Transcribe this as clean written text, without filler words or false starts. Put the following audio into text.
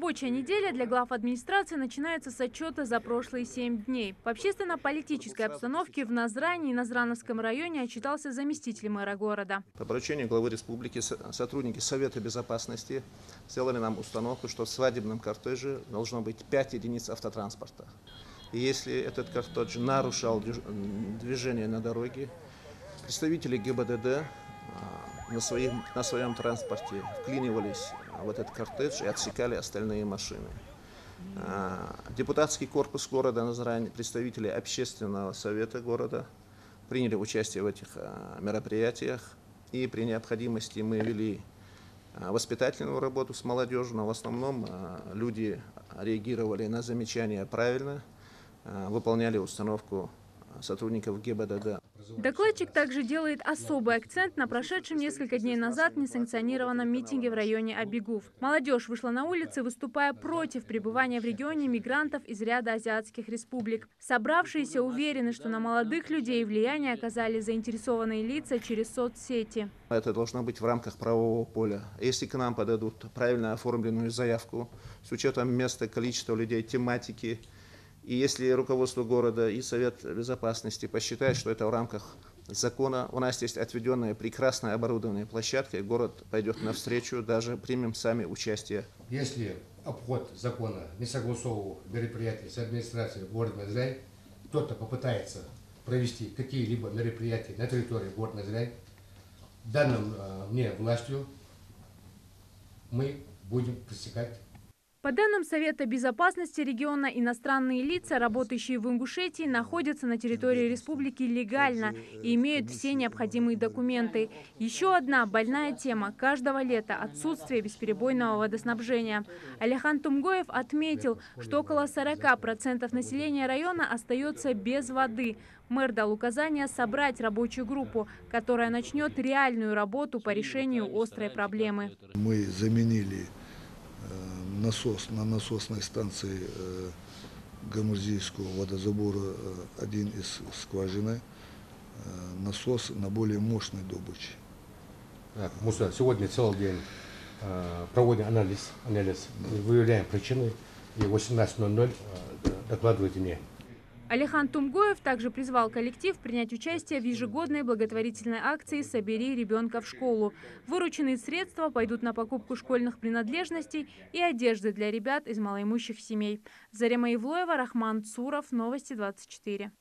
Рабочая неделя для глав администрации начинается с отчета за прошлые 7 дней. В общественно-политической обстановке в Назране и Назрановском районе отчитался заместитель мэра города. По поручению главы республики сотрудники Совета безопасности сделали нам установку, что в свадебном кортеже должно быть 5 единиц автотранспорта. И если этот кортеж нарушал движение на дороге, представители ГИБДД на своем транспорте вклинивались в этот кортеж и отсекали остальные машины. Депутатский корпус города Назрань, представители общественного совета города приняли участие в этих мероприятиях. И при необходимости мы вели воспитательную работу с молодежью, но в основном люди реагировали на замечания правильно, выполняли установку сотрудников ГИБДД. Докладчик также делает особый акцент на прошедшем несколько дней назад несанкционированном митинге в районе Абигув. Молодежь вышла на улицы, выступая против пребывания в регионе мигрантов из ряда азиатских республик. Собравшиеся уверены, что на молодых людей влияние оказали заинтересованные лица через соцсети. Это должно быть в рамках правового поля. Если к нам подадут правильно оформленную заявку с учетом места, количества людей, тематики, и если руководство города и Совет безопасности посчитают, что это в рамках закона, у нас есть отведенная прекрасная оборудованная площадка, и город пойдет навстречу, даже примем сами участие. Если обход закона не согласовывал мероприятия с администрацией города Назрань, кто-то попытается провести какие-либо мероприятия на территории города Назрань, данным мне властью мы будем пресекать. По данным Совета безопасности региона, иностранные лица, работающие в Ингушетии, находятся на территории республики легально и имеют все необходимые документы. Еще одна больная тема каждого лета – отсутствие бесперебойного водоснабжения. Алихан Тумгоев отметил, что около 40% населения района остается без воды. Мэр дал указание собрать рабочую группу, которая начнет реальную работу по решению острой проблемы. Мы заменили насос на насосной станции Гамурзийского водозабора, один из скважины, насос на более мощной добыче. Муса, сегодня целый день проводим анализ, выявляем причины, и в 18:00 докладывайте мне. Алихан Тумгоев также призвал коллектив принять участие в ежегодной благотворительной акции «Собери ребенка в школу». Вырученные средства пойдут на покупку школьных принадлежностей и одежды для ребят из малоимущих семей. Зарема Ивлоева, Рахман Цуров, Новости 24.